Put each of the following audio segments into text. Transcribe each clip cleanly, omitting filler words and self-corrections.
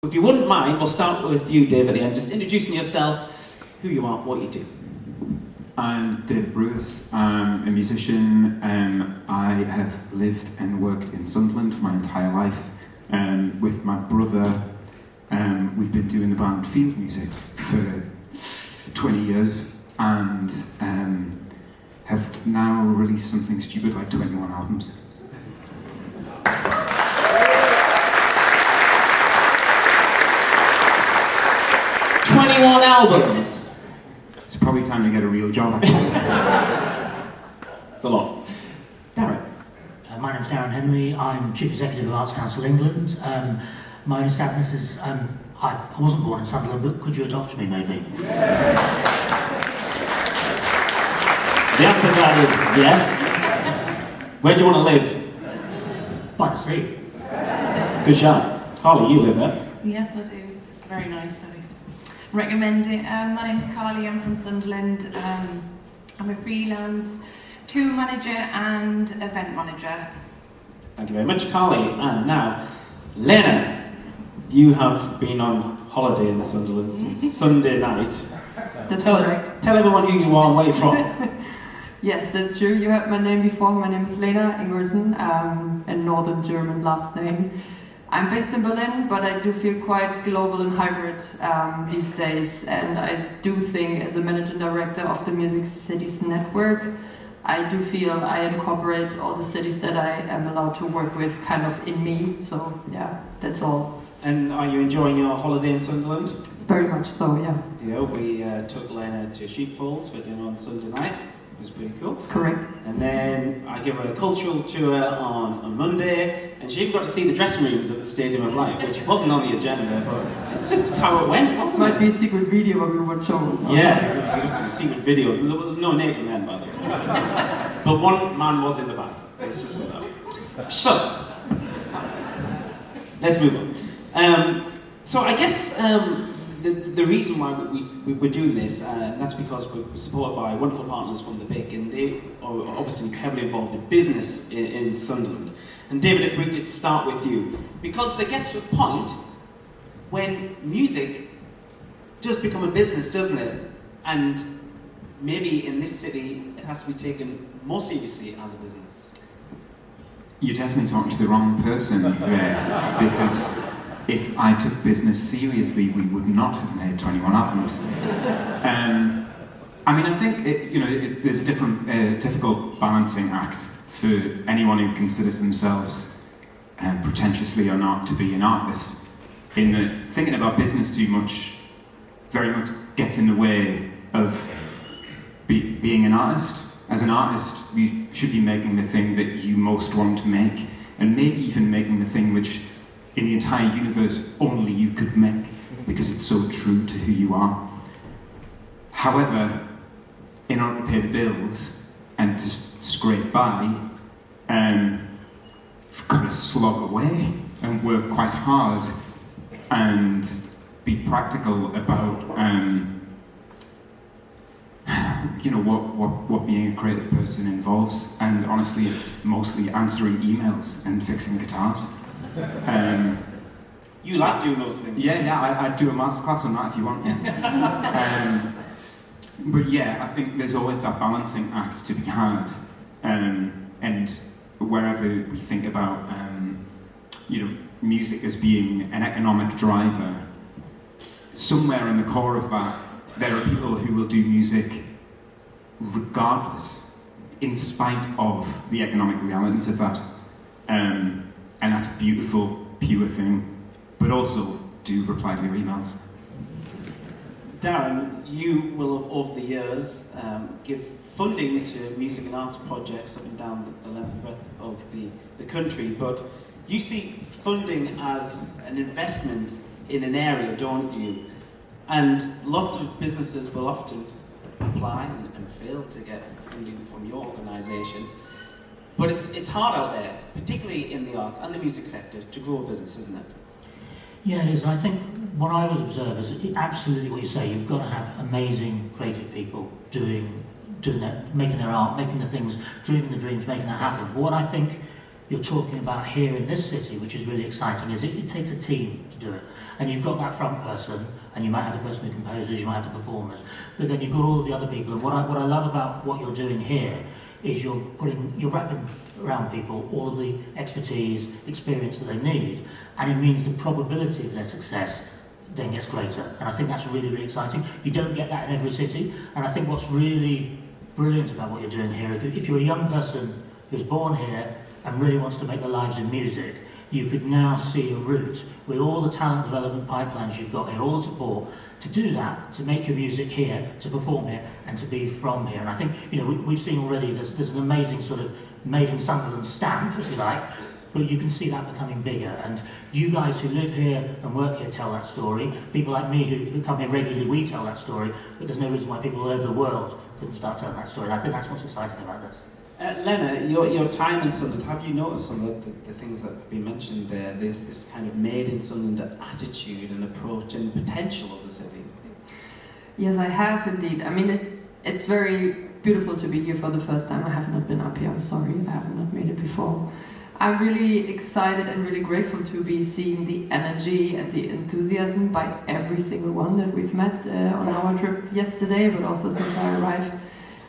If you wouldn't mind, we'll start with you, Dave, at the end. Just introducing yourself, who you are, what you do. I'm David Brewis. I'm a musician. I have lived and worked in Sunderland for my entire life. With my brother, we've been doing the band Field Music for 20 years and have now released something stupid like 21 albums. 21 albums! It's probably time to get a real job, actually. It's a lot. Darren. My name's Darren Henley. I'm Chief Executive of Arts Council England. My only sadness is I wasn't born in Sunderland, but could you adopt me, maybe? The answer to that is yes. Where do you want to live? By the sea. Good shout. Carly, you live there. Yes, I do. It's very nice. I recommend it. My name's Carly. I'm from Sunderland. I'm a freelance tour manager and event manager. Thank you very much, Carly. And now, Lena. You have been on holiday in Sunderland since Sunday night. That's correct. Tell everyone who you are and where you're from. Yes, that's true. You heard my name before. My name is Lena Ingwersen, a northern German last name. I'm based in Berlin, but I do feel quite global and hybrid these days. And I do think, as a managing director of the Music Cities Network, I do feel I incorporate all the cities that I am allowed to work with kind of in me. So yeah, that's all. And are you enjoying your holiday in Sunderland? Very much so, yeah. Yeah, we took Lena to Foals for dinner on Sunday night. It was pretty cool. That's correct. And then I gave her a cultural tour on Monday, and she even got to see the dressing rooms at the Stadium of Light, which wasn't on the agenda, but it's just how it went, wasn't Might it? be a secret video where we were shown. Yeah, we got some secret videos. There was no naked men, by the way. But one man was in the bath. Let's just say that. So, let's move on. So I guess the reason why we're doing this, that's because we're supported by wonderful partners from the BIC, and they are obviously heavily involved in business in Sunderland. And David, if we could start with you, because there gets to a point when music does become a business, doesn't it? And maybe in this city it has to be taken more seriously as a business. You're definitely talking to the wrong person there, because if I took business seriously, we would not have made 21 albums. I mean, I think there's a difficult balancing act for anyone who considers themselves, pretentiously or not, to be an artist. In that thinking about business too much very much gets in the way of being an artist. As an artist, you should be making the thing that you most want to make, and maybe even making the thing which in the entire universe only you could make, because it's so true to who you are. However, in order to pay the bills and to scrape by, you've got to slog away and work quite hard and be practical about what being a creative person involves. And honestly, it's mostly answering emails and fixing guitars. You like doing those things? Yeah, I'd do a masterclass on that if you want. But yeah, I think there's always that balancing act to be had. And wherever we think about music as being an economic driver, somewhere in the core of that, there are people who will do music regardless, in spite of the economic realities of that. And that's a beautiful, pure thing. But also, do reply to your emails. Darren, you will, over the years, give funding to music and arts projects up and down the length and breadth of the country, but you see funding as an investment in an area, don't you? And lots of businesses will often apply and fail to get funding from your organisations. But it's hard out there, particularly in the arts and the music sector, to grow a business, isn't it? Yeah, it is. I think what I would observe is absolutely what you say. You've got to have amazing creative people doing that, making their art, making the things, dreaming the dreams, making that happen. But what I think you're talking about here in this city, which is really exciting, is it takes a team to do it. And you've got that front person, and you might have the person who composes, you might have the performers, but then you've got all of the other people. And what I love about what you're doing here is you're wrapping around people all of the expertise, experience that they need, and it means the probability of their success then gets greater. And I think that's really, really exciting. You don't get that in every city, and I think what's really brilliant about what you're doing here, if you're a young person who's born here and really wants to make their lives in music, you could now see a route with all the talent development pipelines you've got here, all the support to do that, to make your music here, to perform here, and to be from here. And I think, we've seen already there's an amazing sort of made in Sunderland stamp, if you like, but you can see that becoming bigger. And you guys who live here and work here tell that story. People like me who come here regularly, we tell that story, but there's no reason why people all over the world couldn't start telling that story. And I think that's what's exciting about this. Lena, your time in Sunderland, have you noticed some of the things that have been mentioned there? There's this kind of made in Sunderland attitude and approach and potential of the city. Yes, I have indeed. I mean, it's very beautiful to be here for the first time. I have not been up here, I'm sorry, I have not made it before. I'm really excited and really grateful to be seeing the energy and the enthusiasm by every single one that we've met on our trip yesterday, but also since I arrived.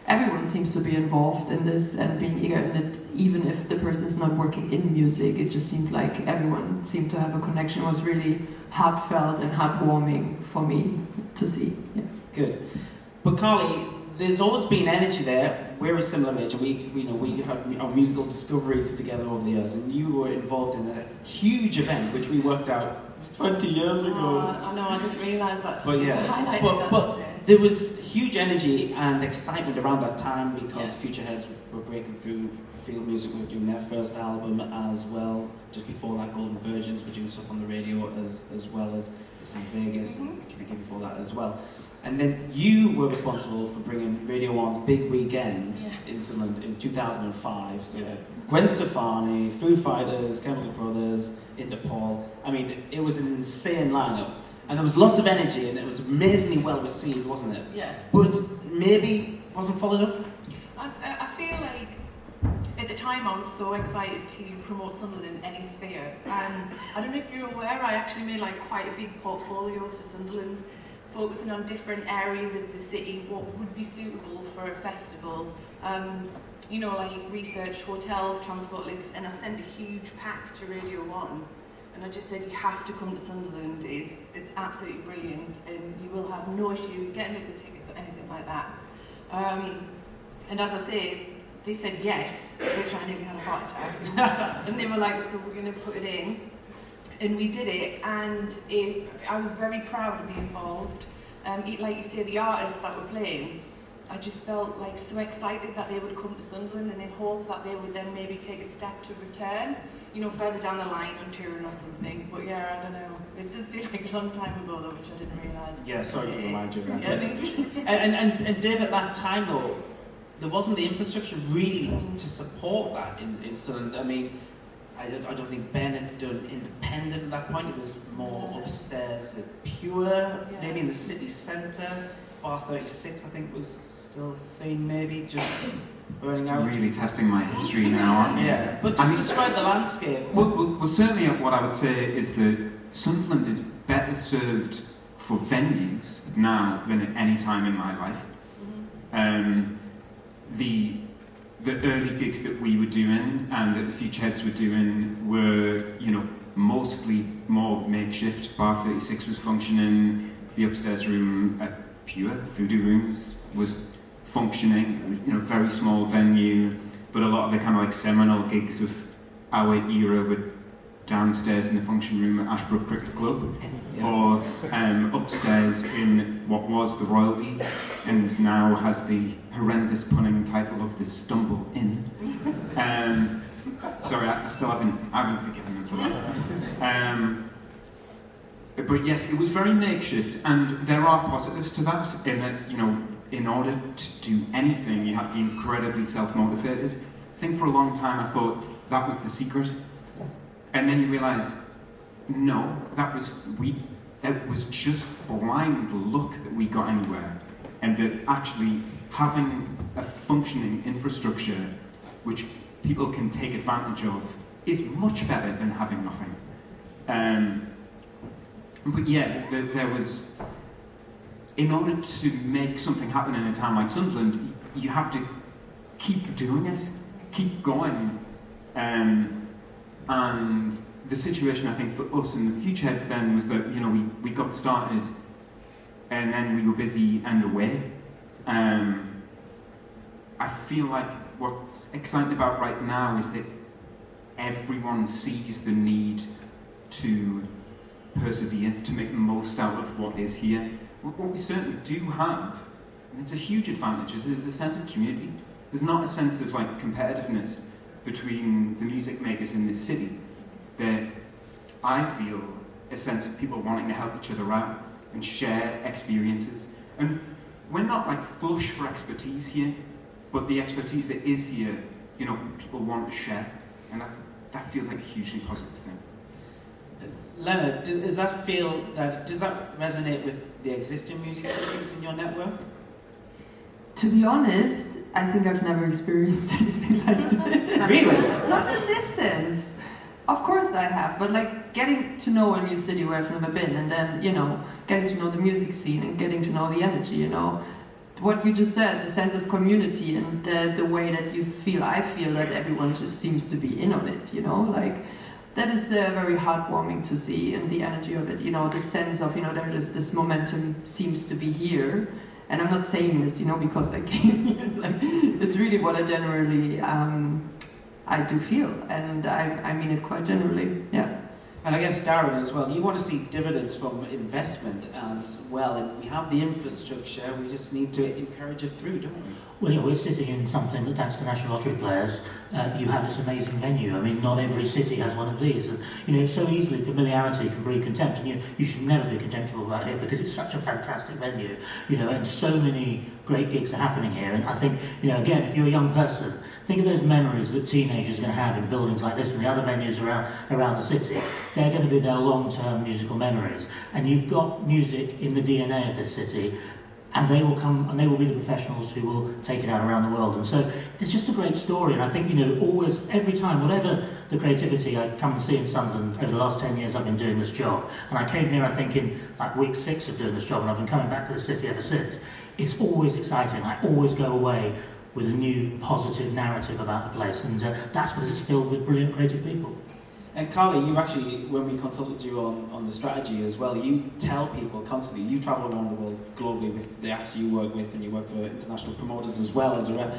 Everyone seems to be involved in this and being eager in it, even if the person is not working in music. It just seemed like everyone seemed to have a connection. It was really heartfelt and heartwarming for me to see. Yeah. Good. But Carly, there's always been energy there. We're a similar age, and we had our musical discoveries together over the years, and you were involved in a huge event which we worked out 20 years ago. I know, I didn't realise that. But yeah, but there was huge energy and excitement around that time because Future Heads were breaking through. Field Music were doing their first album as well. Just before that, Golden Virgins were doing stuff on the radio as well as it's in Vegas, before that as well. And then you were responsible for bringing Radio 1's Big Weekend in Sunderland in 2005. So Gwen Stefani, Foo Fighters, Chemical Brothers, Interpol. I mean, it was an insane lineup. And there was lots of energy and it was amazingly well received, wasn't it? Yeah. But maybe wasn't followed up? I feel like at the time I was so excited to promote Sunderland in any sphere. And I don't know if you're aware, I actually made like quite a big portfolio for Sunderland, focusing on different areas of the city, what would be suitable for a festival. Like researched hotels, transport links, and I sent a huge pack to Radio 1. And I just said, you have to come to Sunderland, it's absolutely brilliant, and you will have no issue getting rid of the tickets or anything like that. And as I say, they said yes, which I nearly had a heart attack. And they were like, so we're going to put it in. And we did it, and I was very proud to be involved. Like you say, the artists that were playing, I just felt like so excited that they would come to Sunderland and in hope that they would then maybe take a step to return, further down the line on touring or something. But yeah, I don't know. It does feel like a long time ago though, which I didn't realise. Yeah, sorry to remind you of that. Yeah, and Dave, at that time though, there wasn't the infrastructure really to support that in Sunderland. I mean, I don't think Ben had done independent at that point. It was more upstairs at Pure, maybe in the city centre. Bar 36, I think, was still a thing, maybe, just burning out. Really testing my history now, aren't you? Yeah, but just describe the landscape. Well, certainly what I would say is that Sunderland is better served for venues now than at any time in my life. The early gigs that we were doing and that the Future Heads were doing were, mostly more makeshift. Bar 36 was functioning, the upstairs room at Pure, Voodoo Rooms, was functioning, very small venue, but a lot of the kind of like seminal gigs of our era were downstairs in the function room at Ashbrook Cricket Club, or upstairs in what was the Royalty, and now has the horrendous punning title of the Stumble Inn. Sorry, I haven't forgiven them for that. But yes, it was very makeshift, and there are positives to that, in that, in order to do anything, you have to be incredibly self-motivated. I think for a long time I thought that was the secret. And then you realise, no, it was just blind luck that we got anywhere. And that actually having a functioning infrastructure which people can take advantage of is much better than having nothing. But yeah, there was, in order to make something happen in a town like Sunderland, you have to keep doing it, keep going. And the situation, I think, for us and the Futureheads then was that, you know, we got started and then we were busy and away. I feel like what's exciting about right now is that everyone sees the need to persevere, to make the most out of what is here. What we certainly do have, and it's a huge advantage, is there's a sense of community. There's not a sense of like competitiveness between the music makers in this city. There, I feel a sense of people wanting to help each other out and share experiences. And we're not like flush for expertise here, but the expertise that is here, you know, people want to share, and that feels like a hugely positive thing. Lena, does that resonate with the existing music cities in your network? To be honest, I think I've never experienced anything like this. Really? Not in this sense. Of course I have, but like getting to know a new city where I've never been, and then, you know, getting to know the music scene and getting to know the energy, you know. What you just said, the sense of community and the way that you feel, I feel that everyone just seems to be in on it, you know, like that is very heartwarming to see, and the energy of it, you know, the sense of, you know, there is this momentum seems to be here. And I'm not saying this, you know, because I came here, like, it's really what I generally, I do feel, and I mean it quite generally, yeah. And I guess, Darren, as well, you want to see dividends from investment as well, and we have the infrastructure, we just need to encourage it through, don't we? Well, yeah, we're sitting in something that, thanks to National Lottery players, you have this amazing venue. I mean, not every city has one of these. And, you know, so easily familiarity can breed contempt, and you should never be contemptible about it because it's such a fantastic venue, you know, and so many great gigs are happening here. And I think, you know, again, if you're a young person, think of those memories that teenagers are going to have in buildings like this and the other venues around the city. They're going to be their long-term musical memories. And you've got music in the DNA of this city, and they will come, and they will be the professionals who will take it out around the world. And so it's just a great story, and I think, you know, always, every time, whatever the creativity I come and see in Sunderland, over the last 10 years I've been doing this job, and I came here, I think, in like week 6 of doing this job, and I've been coming back to the city ever since. It's always exciting. I always go away with a new positive narrative about the place, and that's because it's filled with brilliant creative people. And Carly, you actually, when we consulted you on the strategy as well, you tell people constantly, you travel around the world globally with the acts you work with, and you work for international promoters as well as a rep,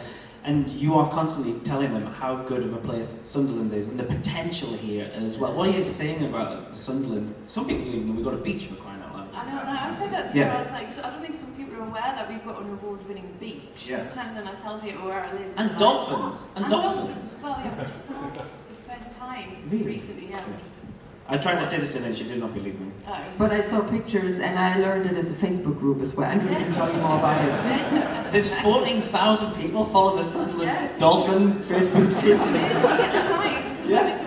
and you are constantly telling them how good of a place Sunderland is and the potential here as well. What are you saying about Sunderland? Some people don't even know we've got a beach, for crying out loud. I know, I was saying that too. I was like, I don't think some people are aware that we've got an award-winning beach. Yeah. Sometimes when I tell people where I live, And like, dolphins. oh, And dolphins. Well, yeah, we just saw the first time Really? recently, yeah. I tried to say this and she did not believe me. But I saw pictures, and I learned it as a Facebook group as well. Andrew can tell you more about it. There's 14,000 people follow the Sunderland Dolphin Facebook group. Yeah.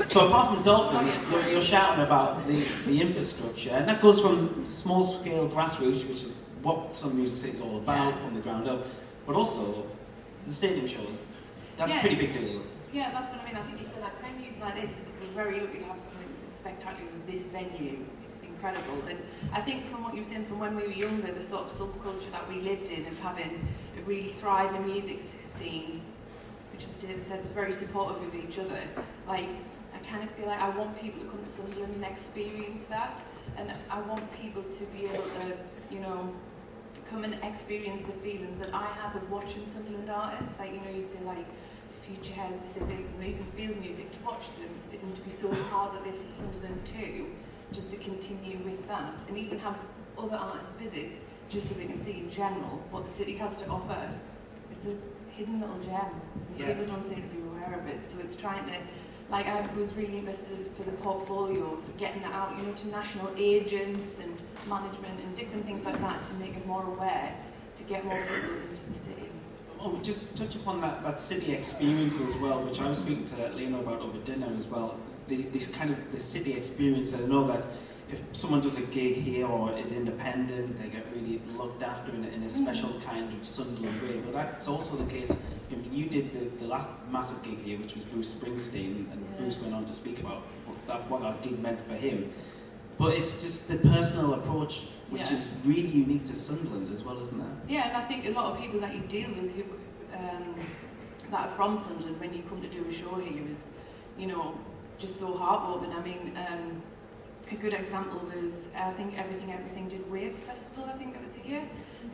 So apart from dolphins, you're shouting about the infrastructure, and that goes from small-scale grassroots, which is what some music is all about, from the ground up, but also the stadium shows. That's a pretty big deal. Yeah, that's what I mean. I think you said like venues like this, we're very lucky to have something as spectacular as this venue. It's incredible. And I think from what you were saying from when we were younger, the sort of subculture that we lived in of having a really thriving music scene, which as David said was very supportive of each other, like I kind of feel like I want people to come to Sunderland and experience that, and I want people to be able to, you know, come and experience the feelings that I have of watching Sunderland artists. Like, you know, you say like Futureheads, the Civics, and even field music, to watch them and to be so proud that they're from Sunderland too, just to continue with that, and even have other artists visits just so they can see in general what the city has to offer. It's a hidden little gem. Yeah. People don't seem to be aware of it, so it's trying to, like, I was really invested for the portfolio, for getting it out, you know, to national agents and management and different things like that to make it more aware, to get more people into the city. Oh, just touch upon that city experience as well, which I was speaking to Lena about over dinner as well. This kind of the city experience. I know that if someone does a gig here or an independent, they get really looked after in a special kind of Sunderland way. But that's also the case. I mean, you did the last massive gig here, which was Bruce Springsteen, and Bruce went on to speak about what that gig meant for him. But it's just the personal approach, which is really unique to Sunderland as well, isn't it? Yeah, and I think a lot of people that you deal with who that are from Sunderland, when you come to do a show here, is, you know, just so heartwarming. I mean, a good example was, I think Everything did Waves Festival, I think that was here,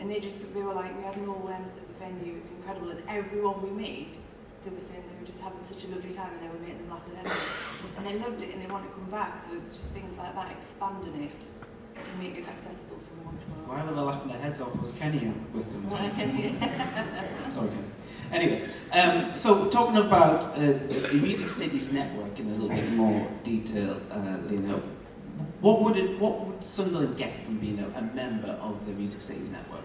and they were like, we had no awareness of the venue, it's incredible, and everyone we made, they were saying they were just having such a lovely time and they were making them laugh at Henley. And they loved it and they want to come back, so it's just things like that, expanding it to make it accessible for more to all. Why were they laughing their heads off? Was Kenny with them? Well, Kenny. Sorry, Kenny. Anyway, so talking about the Music Cities network in a little bit more detail, Lena, what would Sunderland get from being a member of the Music Cities network?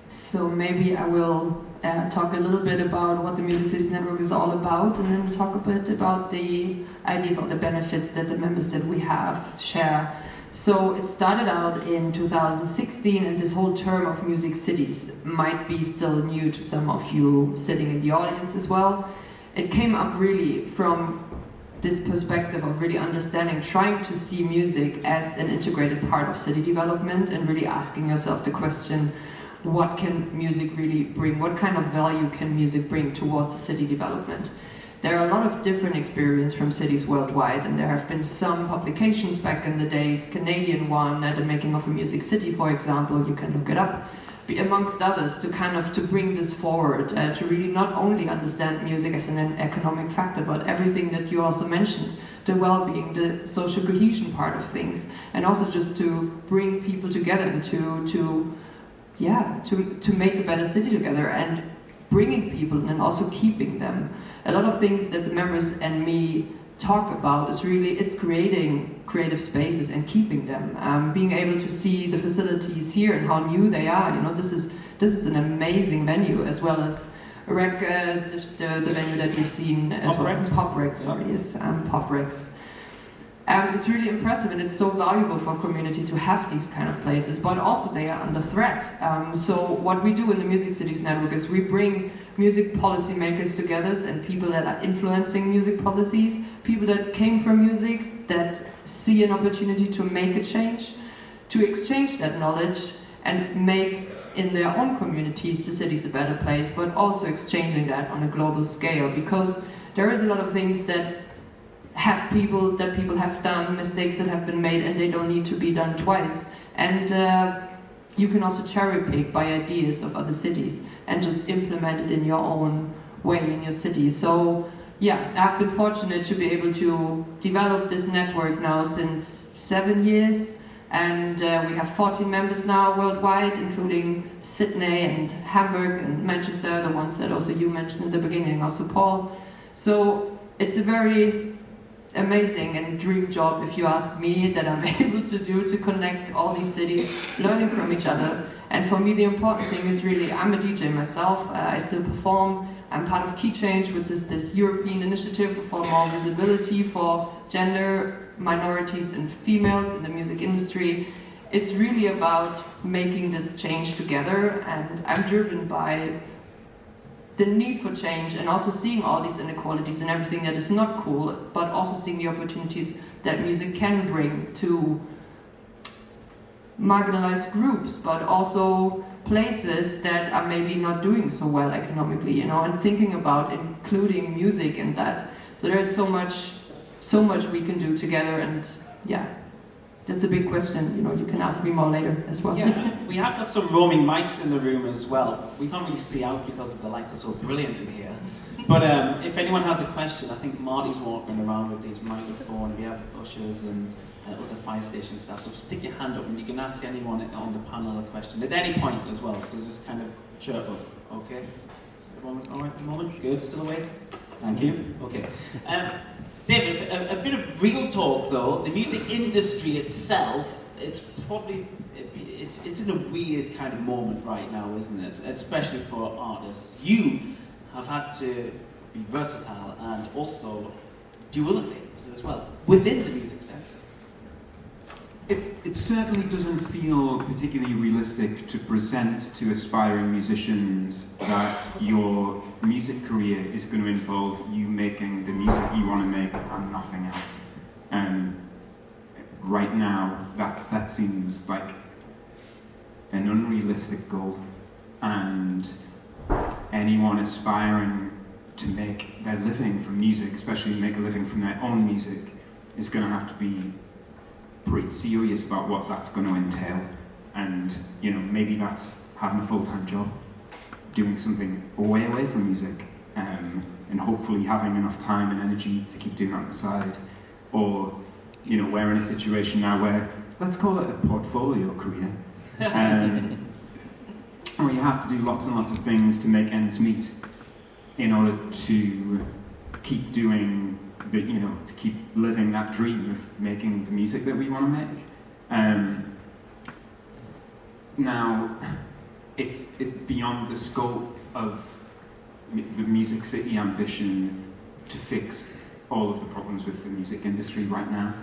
So maybe I will talk a little bit about what the Music Cities Network is all about, and then talk a bit about the ideas or the benefits that the members that we have share. So it started out in 2016, and this whole term of Music Cities might be still new to some of you sitting in the audience as well. It came up really from this perspective of really understanding, trying to see music as an integrated part of city development, and really asking yourself the question, what can music really bring? What kind of value can music bring towards a city development? There are a lot of different experiences from cities worldwide, and there have been some publications back in the days, Canadian one, The Making of a Music City, for example, you can look it up, amongst others, to bring this forward, to really not only understand music as an economic factor, but everything that you also mentioned, the well-being, the social cohesion part of things, and also just to bring people together and to make a better city together, and bringing people and also keeping them. A lot of things that the members and me talk about is really, it's creating creative spaces and keeping them. Being able to see the facilities here and how new they are. You know, this is an amazing venue, as well as the venue that you've seen as well. Pop Rex, sorry, yes, Pop Rex. It's really impressive, and it's so valuable for a community to have these kind of places, but also they are under threat. So what we do in the Music Cities Network is we bring music policymakers together and people that are influencing music policies, people that came from music, that see an opportunity to make a change, to exchange that knowledge and make in their own communities the cities a better place, but also exchanging that on a global scale, because there is a lot of things that people have done, mistakes that have been made, and they don't need to be done twice. And you can also cherry pick by ideas of other cities and just implement it in your own way in your city. So yeah, I've been fortunate to be able to develop this network now since 7 years, and we have 14 members now worldwide, including Sydney and Hamburg and Manchester, the ones that also you mentioned at the beginning, also Paul. So it's a very amazing and dream job, if you ask me, that I'm able to do, to connect all these cities, learning from each other. And for me, the important thing is really, I'm a DJ myself, I still perform, I'm part of Key Change, which is this European initiative for more visibility for gender minorities and females in the music industry. It's really about making this change together, and I'm driven by the need for change, and also seeing all these inequalities and everything that is not cool, but also seeing the opportunities that music can bring to marginalized groups, but also places that are maybe not doing so well economically, you know, and thinking about including music in that. So there's so much we can do together, and yeah, that's a big question, you know, you can ask me more later as well. Yeah, we have got some roaming mics in the room as well. We can't really see out because the lights are so brilliant in here. But if anyone has a question, I think Marty's walking around with these microphones. We have ushers and other fire station staff. So stick your hand up and you can ask anyone on the panel a question at any point as well. So just kind of chirp up, okay? Everyone all right at the moment? Good, still awake? Thank you. Okay. David, a bit of real talk though. The music industry itself, it's in a weird kind of moment right now, isn't it? Especially for artists. You have had to be versatile and also do other things as well within the music sector. It certainly doesn't feel particularly realistic to present to aspiring musicians that your music career is going to involve you making the music you want to make and nothing else. Right now, that seems like an unrealistic goal, and anyone aspiring to make their living from music, especially make a living from their own music, is going to have to be pretty serious about what that's going to entail. And maybe that's having a full-time job, doing something way away from music, and hopefully having enough time and energy to keep doing that on the side. Or we're in a situation now where, let's call it a portfolio career, where you have to do lots and lots of things to make ends meet in order to keep doing to keep living that dream of making the music that we want to make. Now, it's beyond the scope of the Music City ambition to fix all of the problems with the music industry right now.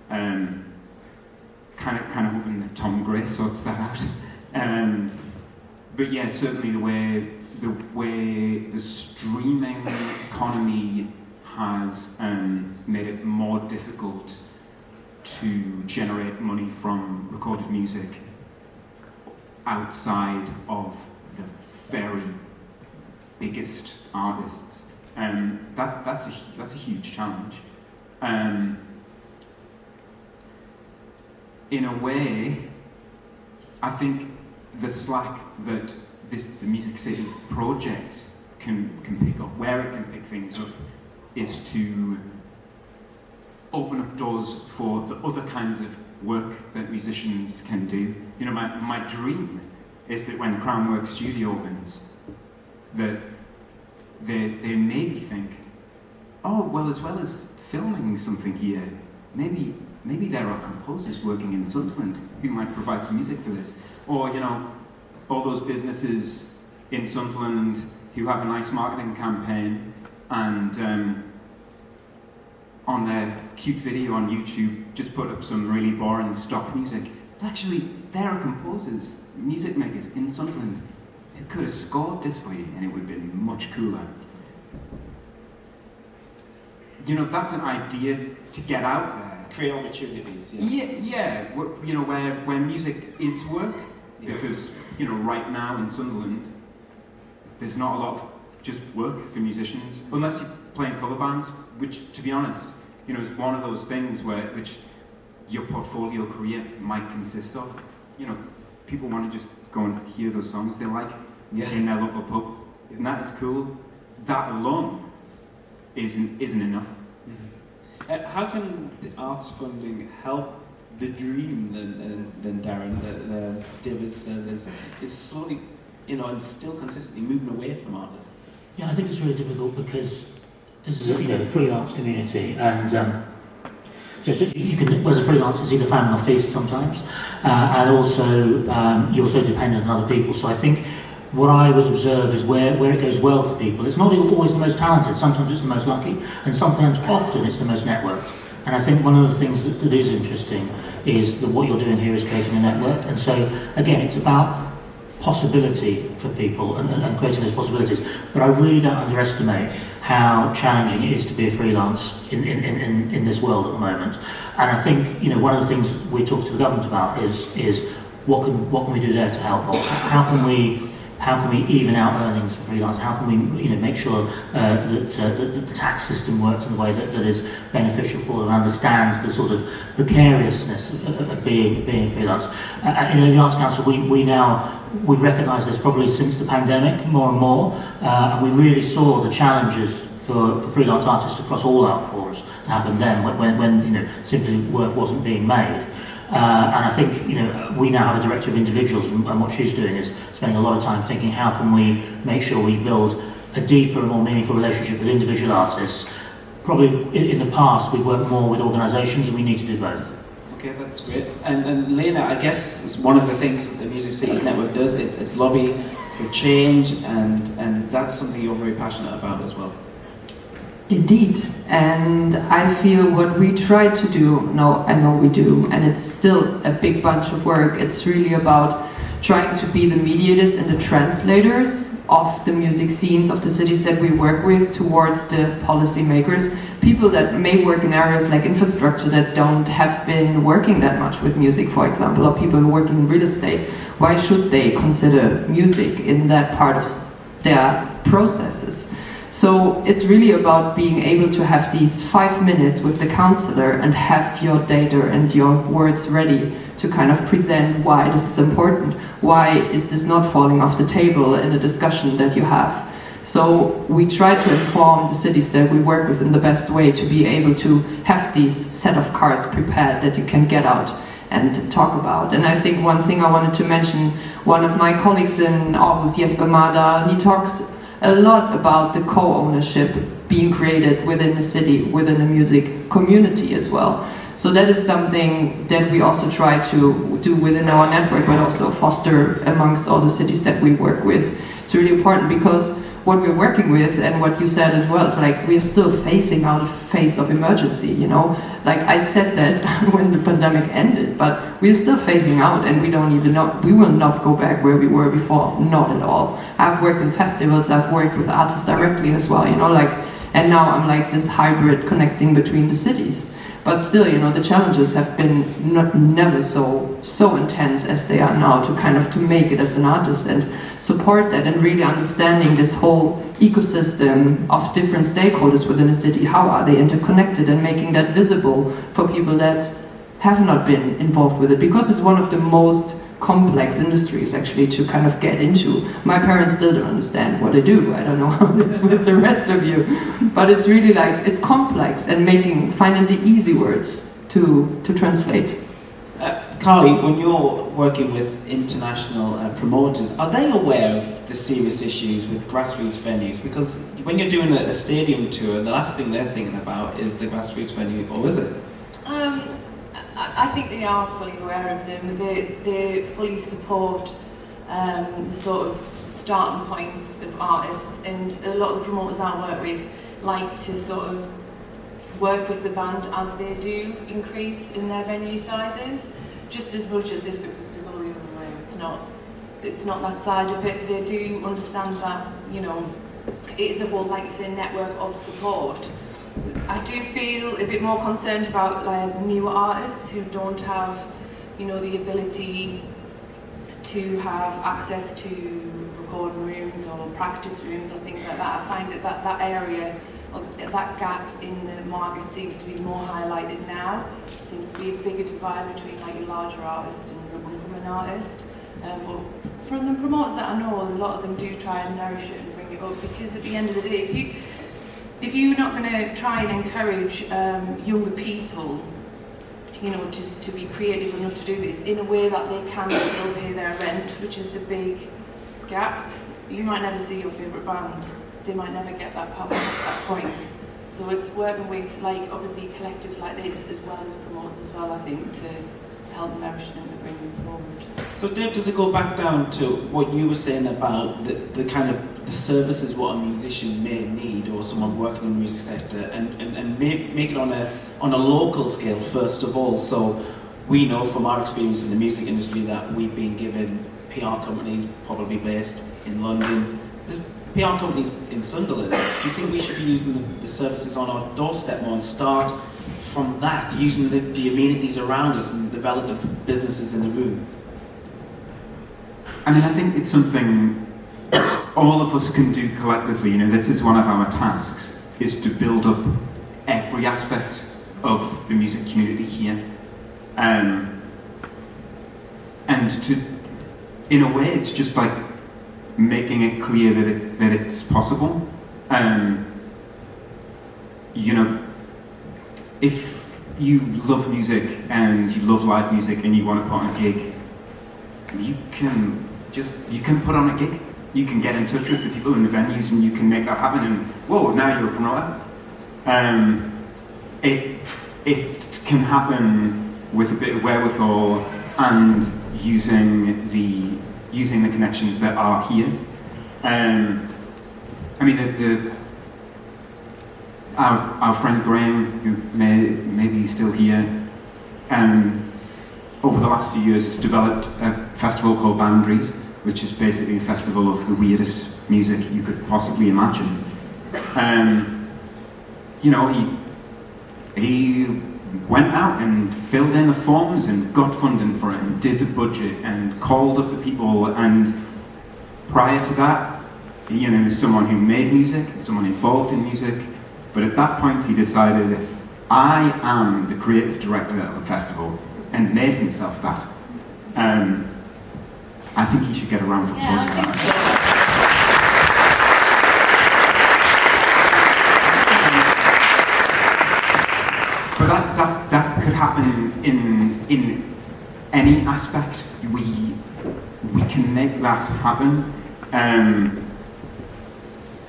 Kind of hoping that Tom Gray sorts that out. But yeah, certainly the way the streaming economy has made it more difficult to generate money from recorded music outside of the very biggest artists. That's a huge challenge. In a way, I think the slack that the Music City project can pick up, where it can pick things up, is to open up doors for the other kinds of work that musicians can do. My dream is that when Crownwork Studio opens, that they maybe think, oh, well, as well as filming something here, maybe there are composers working in Sunderland who might provide some music for this. Or, all those businesses in Sunderland who have a nice marketing campaign and on their cute video on YouTube just put up some really boring stock music. But actually, there are composers, music makers in Sunderland who could have scored this for you and it would have been much cooler. That's an idea to get out there. Create opportunities. Yeah. Where music is work, because right now in Sunderland, there's not a lot of just work for musicians, unless you're playing cover bands, which, to be honest, is one of those things which your portfolio career might consist of. People want to just go and hear those songs they like in their local pub, and that is cool. That alone isn't enough. How can the arts funding help the dream then Darren, that David says is slowly, and still consistently moving away from artists? Yeah, I think it's really difficult because this is a freelance community, and so you can, as a freelancer, it's either family or feast sometimes, and also you're also dependent on other people. So I think what I would observe is where it goes well for people. It's not always the most talented. Sometimes it's the most lucky, and sometimes often it's the most networked. And I think one of the things that is interesting is that what you're doing here is creating a network. And so again, it's about possibility for people and creating those possibilities. But I really don't underestimate how challenging it is to be a freelance in this world at the moment. And I think one of the things we talk to the government about is what can we do there to help? Or how can we even out earnings for freelance? How can we make sure that the tax system works in a way that is beneficial for them, understands the sort of precariousness of being freelance? In the Arts Council, we've recognised this probably since the pandemic more and more, and we really saw the challenges for freelance artists across all art forms to happen then when simply work wasn't being made. And I think we now have a director of individuals, and what she's doing is spending a lot of time thinking how can we make sure we build a deeper and more meaningful relationship with individual artists. Probably in the past we've worked more with organisations, and we need to do both. Okay, that's great. And Lena, I guess it's one of the things the Music Cities Network does. It's lobby for change, and that's something you're very passionate about as well. Indeed, and I feel what we try to do, no, I know we do, and it's still a big bunch of work. It's really about trying to be the mediators and the translators of the music scenes of the cities that we work with towards the policymakers, people that may work in areas like infrastructure that don't have been working that much with music, for example, or people who work in real estate. Why should they consider music in that part of their processes? So it's really about being able to have these 5 minutes with the counselor and have your data and your words ready to kind of present why this is important. Why is this not falling off the table in a discussion that you have? So we try to inform the cities that we work with in the best way to be able to have these set of cards prepared that you can get out and talk about. And I think one thing I wanted to mention, one of my colleagues in Aarhus, Jesper Mada, he talks a lot about the co-ownership being created within the city, within the music community as well. So that is something that we also try to do within our network, but also foster amongst all the cities that we work with. It's really important because what we're working with, and what you said as well, is like we're still facing out a phase of emergency, you know? Like I said that when the pandemic ended, but we're still phasing out and we don't even know, we will not go back where we were before, not at all. I've worked in festivals, I've worked with artists directly as well, you know, like, and now I'm like this hybrid connecting between the cities. But still, you know, the challenges have been never so intense as they are now to kind of to make it as an artist and support that and really understanding this whole ecosystem of different stakeholders within a city. How are they interconnected and making that visible for people that have not been involved with it, because it's one of the most complex industries actually to kind of get into. My parents still don't understand what I do. I don't know how it is with the rest of you, but it's really like, it's complex and finding the easy words to translate. Carly, when you're working with international promoters, are they aware of the serious issues with grassroots venues? Because when you're doing a stadium tour, the last thing they're thinking about is the grassroots venue, or is it? I think they are fully aware of them. They fully support the sort of starting points of artists, and a lot of the promoters I work with like to sort of work with the band as they do increase in their venue sizes, just as much as if it was to go the other way. It's not that side of it. They do understand that, you know, it is a whole, like you say, network of support. I do feel a bit more concerned about like newer artists who don't have, you know, the ability to have access to recording rooms or practice rooms or things like that. I find that area, or that gap in the market seems to be more highlighted now. It seems to be a bigger divide between like your larger artist and your up-and-coming artist. But from the promoters that I know, a lot of them do try and nourish it and bring it up, because at the end of the day, if you're not going to try and encourage younger people, you know, to be creative enough to do this in a way that they can still pay their rent, which is the big gap, you might never see your favourite band. They might never get that past that point. So it's working with, like, obviously collectives like this as well as promoters as well, I think, to help nourish them and bring them forward. So Dave, does it go back down to what you were saying about the kind of the services what a musician may need, or someone working in the music sector, and make it on a local scale first of all? So we know from our experience in the music industry that we've been given PR companies probably based in London. There's PR companies in Sunderland. Do you think we should be using the services on our doorstep more and start from that, using the amenities around us and develop the businesses in the room? I mean, I think it's something all of us can do collectively. You know, this is one of our tasks, is to build up every aspect of the music community here. And to, in a way, it's just like making it clear that it's possible. You know, if you love music and you love live music and you want to put on a gig, you can put on a gig. You can get in touch with the people in the venues and you can make that happen, and whoa, now you're a promoter. It can happen with a bit of wherewithal and using the connections that are here. I mean, our friend Graham, who maybe he's still here, over the last few years has developed a festival called Boundaries, which is basically a festival of the weirdest music you could possibly imagine. You know, he went out and filled in the forms and got funding for it and did the budget and called up the people, and prior to that, you know, he was someone who made music, someone involved in music, but at that point he decided, I am the creative director of the festival, and made himself that. I think he should get a round of applause for that. But that could happen in any aspect. We can make that happen.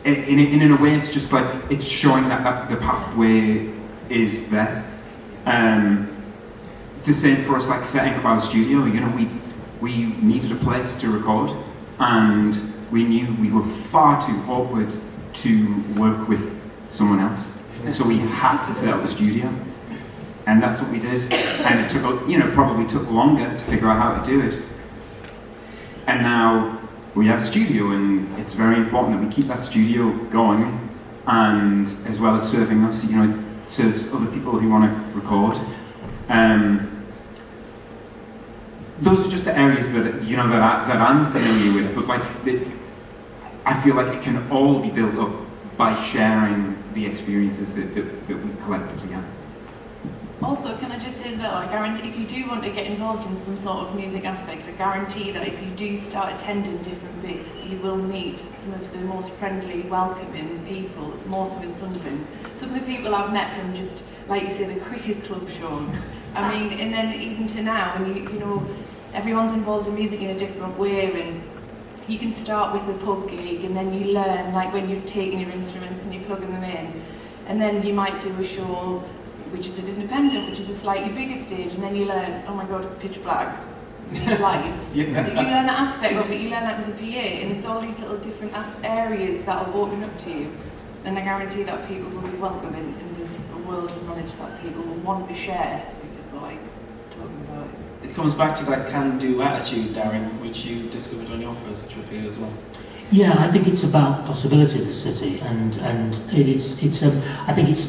In a way, it's just like it's showing that the pathway is there. It's the same for us, like setting up our studio. You know, we needed a place to record, and we knew we were far too awkward to work with someone else, so we had to set up a studio. And that's what we did, and it took, you know, probably took longer to figure out how to do it. And now we have a studio, and it's very important that we keep that studio going, and as well as serving us, you know, it serves other people who want to record. Those are just the areas that, you know, that I'm familiar with, but like, I feel like it can all be built up by sharing the experiences that we collectively have. Also, can I just say as well, I guarantee if you do want to get involved in some sort of music aspect, I guarantee that if you do start attending different bits, you will meet some of the most friendly, welcoming people, more so in Sunderland. Some of the people I've met from just, like you say, the cricket club shows. I mean, and then even to now, and you know, everyone's involved in music in a different way, and you can start with a pub gig, and then you learn, like when you're taking your instruments and you're plugging them in, and then you might do a show which is an independent, which is a slightly bigger stage, and then you learn, oh my god, it's pitch black, you need lights. You learn that aspect of it, you learn that as a PA, and it's all these little different areas that will open up to you. And I guarantee that people will be welcome, and there's a world of knowledge that people will want to share, because they're like talking about it. It comes back to that can-do attitude, Darren, which you discovered on your first trip here as well. Yeah, I think it's about possibility of the city, and it's I think it's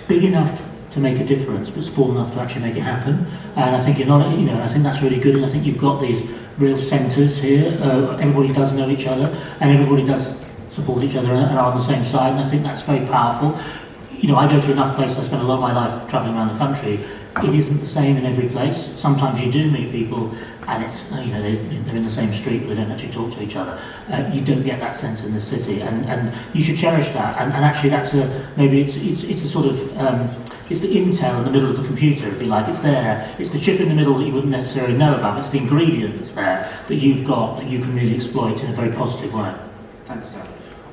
big enough to make a difference, but small enough to actually make it happen. And I think I think that's really good. And I think you've got these real centres here. Everybody does know each other, and everybody does support each other and are on the same side. And I think that's very powerful. You know, I go to enough places. I spend a lot of my life travelling around the country. It isn't the same in every place. Sometimes you do meet people, and it's they're in the same street, but they don't actually talk to each other. You don't get that sense in the city, and you should cherish that. And actually, that's it's a sort of it's the intel in the middle of the computer, if you like. It's there. It's the chip in the middle that you wouldn't necessarily know about. It's the ingredient that's there that you've got that you can really exploit in a very positive way. Thanks, sir.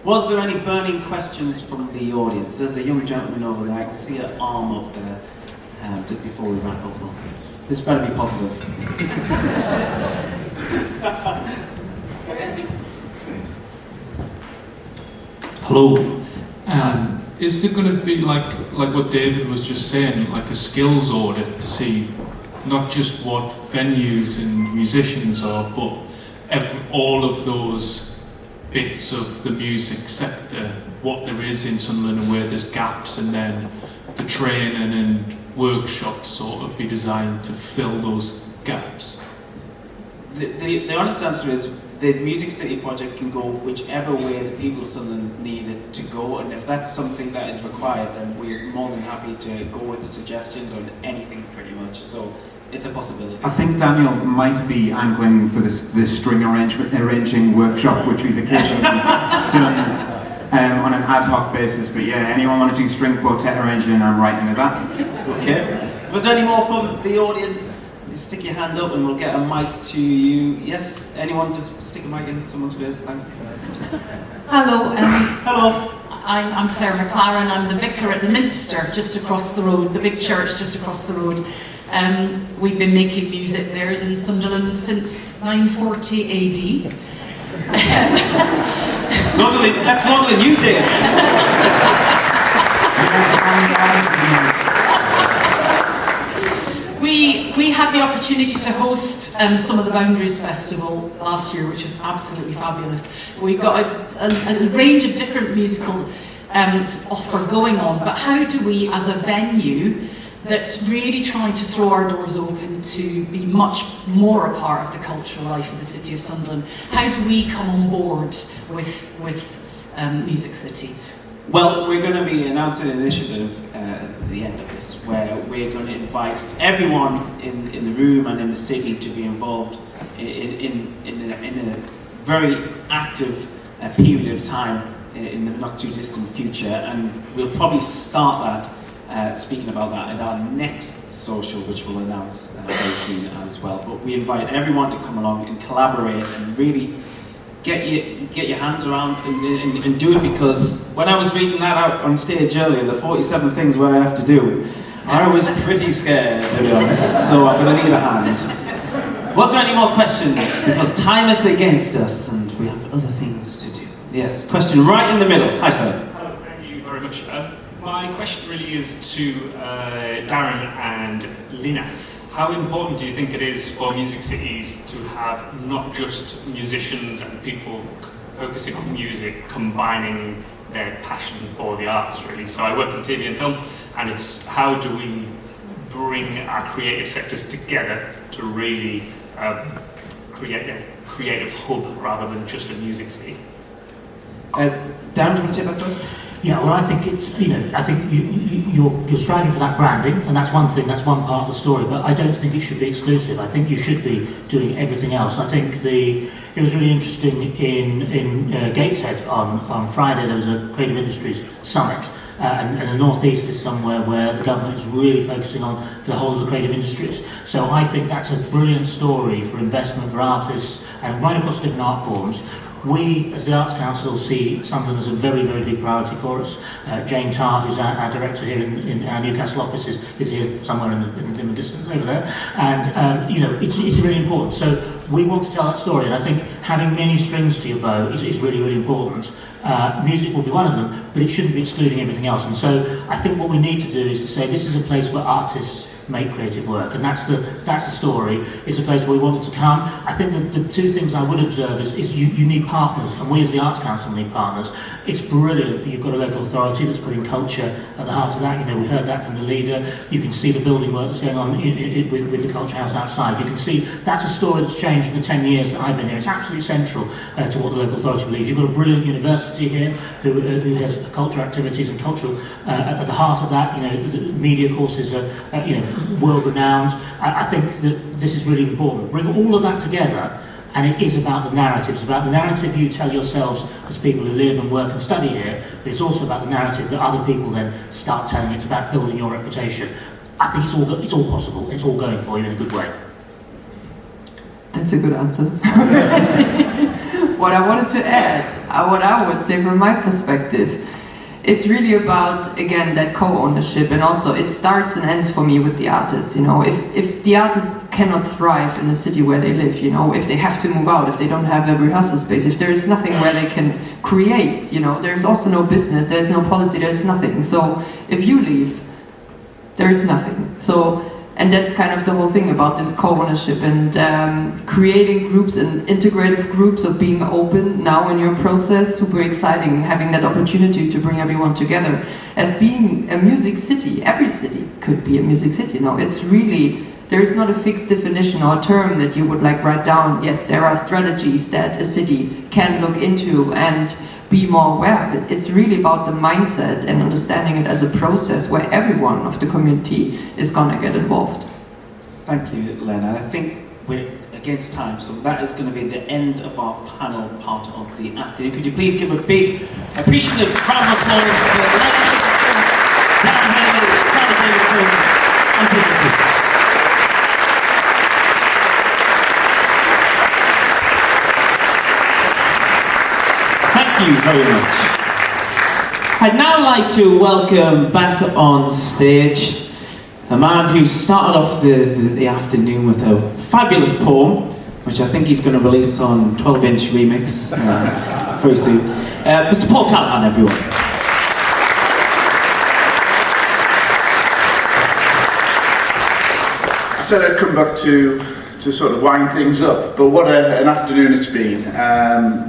Was there any burning questions from the audience? There's a young gentleman over there. I can see an arm up there. Just before we wrap up, this better be positive. Hello. Is there going to be like what David was just saying, like a skills audit to see not just what venues and musicians are, but all of those bits of the music sector, what there is in Sunderland and where there's gaps, and then the training and workshops sort of be designed to fill those gaps? The honest answer is the Music City project can go whichever way the people of Sunderland need it to go, and if that's something that is required, then we're more than happy to go with suggestions on anything pretty much. So it's a possibility. I think Daniel might be angling for this string arranging workshop, which we've occasionally done on an ad hoc basis. But yeah, anyone want to do string quartet arranging, I'm right into that. Okay. Was there any more from the audience? You stick your hand up and we'll get a mic to you. Yes? Anyone? Just stick a mic in someone's face. Thanks. Hello. Hello. I'm Claire McLaren. I'm the vicar at the Minster, just across the road, the big church just across the road. We've been making music there in Sunderland since 940 AD. That's longer than you did. We had the opportunity to host some of the Boundaries Festival last year, which was absolutely fabulous. We've got a range of different musical offer going on, but how do we, as a venue that's really trying to throw our doors open to be much more a part of the cultural life of the City of Sunderland, how do we come on board with Music City? Well, we're going to be announcing an initiative at the end of this, where we're going to invite everyone in the room and in the city to be involved in a very active period of time in the not too distant future, and we'll probably start that speaking about that at our next social, which we'll announce very soon as well. But we invite everyone to come along and collaborate and really get your hands around and do it, because when I was reading that out on stage earlier, the 47 things what I have to do, I was pretty scared, to be honest, so I'm going to need a hand. Was there any more questions? Because time is against us and we have other things to do. Yes, question right in the middle. Hi, sir. Hello, thank you very much. My question really is to Darren and Lena. How important do you think it is for music cities to have not just musicians and people focusing on music, combining their passion for the arts, really? So I work in TV and film, and it's how do we bring our creative sectors together to really create a creative hub rather than just a music city? Darren, do you want to take that first? Yeah, well, I think it's, I think you're striving for that branding, and that's one thing, that's one part of the story, but I don't think it should be exclusive. I think you should be doing everything else. I think it was really interesting in Gateshead on Friday. There was a Creative Industries Summit, and the North East is somewhere where the government is really focusing on the whole of the creative industries. So I think that's a brilliant story for investment for artists and right across different art forms. We, as the Arts Council, see Sunderland as a very, very big priority for us. Jane Tarr, who's our director here in our Newcastle office, is here somewhere in the distance over there. And, it's really important. So we want to tell that story, and I think having many strings to your bow is really, really important. Music will be one of them, but it shouldn't be excluding everything else. And so I think what we need to do is to say this is a place where artists make creative work, and that's the story. It's a place where we want them to come. I think that the two things I would observe is you need partners, and we as the Arts Council need partners. It's brilliant that you've got a local authority that's putting culture at the heart of that. We heard that from the leader. You can see the building work that's going on with the Culture House outside. You can see that's a story that's changed in the 10 years that I've been here. It's absolutely central to what the local authority believes. You've got a brilliant university here who has culture activities and cultural at the heart of that. The media courses are world-renowned. I think that this is really important. Bring all of that together, and it is about the narrative. It's about the narrative you tell yourselves as people who live and work and study here, but it's also about the narrative that other people then start telling. It's about building your reputation. I think it's all possible. It's all going for you in a good way. That's a good answer. What I wanted to add, what I would say from my perspective, it's really about, again, that co-ownership, and also it starts and ends for me with the artists. If the artists cannot thrive in the city where they live, if they have to move out, if they don't have a rehearsal space, if there is nothing where they can create, there's also no business, there's no policy, there's nothing. So if you leave, there is nothing. And that's kind of the whole thing about this co-ownership and creating groups and integrative groups of being open now in your process. Super exciting, having that opportunity to bring everyone together. As being a music city, every city could be a music city. It's really, there is not a fixed definition or term that you would write down. Yes, there are strategies that a city can look into and be more aware of it. It's really about the mindset and understanding it as a process where everyone of the community is going to get involved. Thank you, Lena. I think we're against time, so that is going to be the end of our panel part of the afternoon. Could you please give a big, appreciative round of applause for Lena, Darren, Henley, and Davidson. Thank you very much. I'd now like to welcome back on stage a man who started off the afternoon with a fabulous poem, which I think he's going to release on 12-inch remix very soon. Mr. Paul Callahan, everyone. said I'd come back to sort of wind things up, but what an afternoon it's been.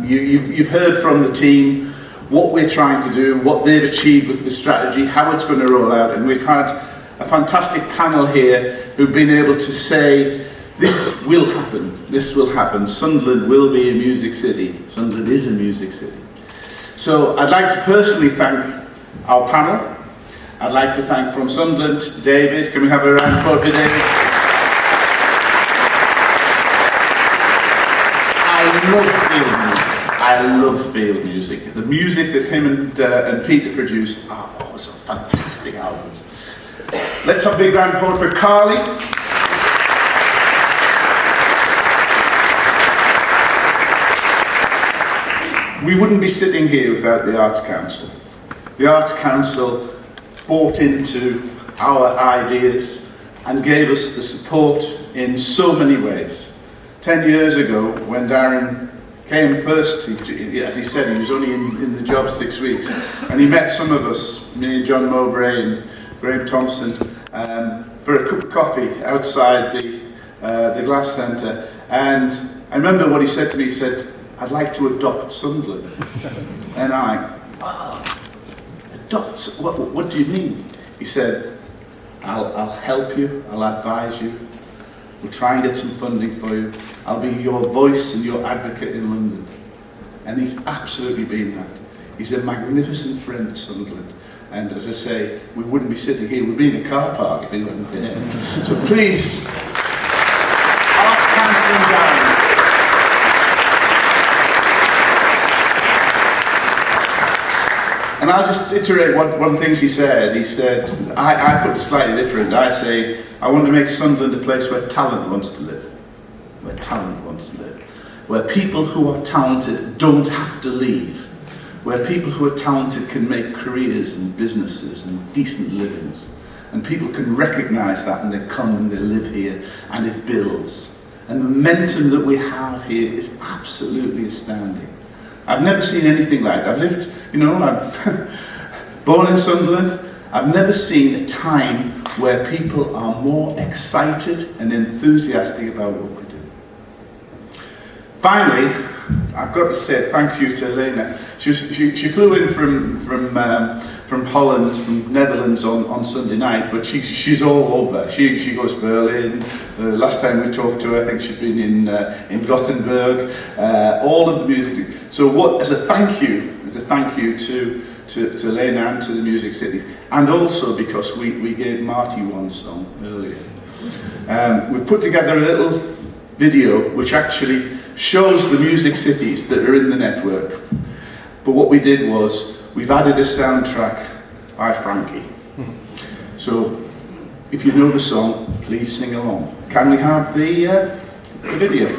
You've heard from the team what we're trying to do, what they've achieved with the strategy, how it's going to roll out, and we've had a fantastic panel here who've been able to say, this will happen, Sunderland will be a music city, Sunderland is a music city. So I'd like to personally thank our panel. I'd like to thank from Sunderland, David. Can we have a round of applause for David? I love field music. The music that him and Peter produce are always fantastic albums. Let's have a big round of applause for Carly. We wouldn't be sitting here without the Arts Council. The Arts Council bought into our ideas and gave us the support in so many ways. 10 years ago, when Darren came first, as he said, he was only in the job 6 weeks, and he met some of us, me and John Mowbray and Graham Thompson, for a cup of coffee outside the Glass Centre. And I remember what he said to me. He said, "I'd like to adopt Sunderland." And adopt? What do you mean? He said, I'll help you, I'll advise you, we'll try and get some funding for you, I'll be your voice and your advocate in London. And he's absolutely been that. He's a magnificent friend to Sunderland. And as I say, we wouldn't be sitting here, we'd be in a car park if he wasn't for him. So please, Arts Council and Darren. And I'll just iterate one of the things he said. He said, I put it slightly different. I say, I want to make Sunderland a place where talent wants to live. Where talent wants to live. Where people who are talented don't have to leave. Where people who are talented can make careers and businesses and decent livings. And people can recognise that and they come and they live here and it builds. And the momentum that we have here is absolutely astounding. I've never seen anything like that. I've lived, I'm born in Sunderland. I've never seen a time where people are more excited and enthusiastic about what we do. Finally, I've got to say thank you to Lena. She flew in from Holland, from Netherlands on Sunday night, but she's all over. She goes to Berlin. Last time we talked to her, I think she'd been in Gothenburg. All of the music. So as a thank you to Lena and to the Music Cities, and also because we gave Marty one song earlier. We've put together a little video which actually shows the music cities that are in the network. But what we did was, we've added a soundtrack by Frankie. So, if you know the song, please sing along. Can we have the video?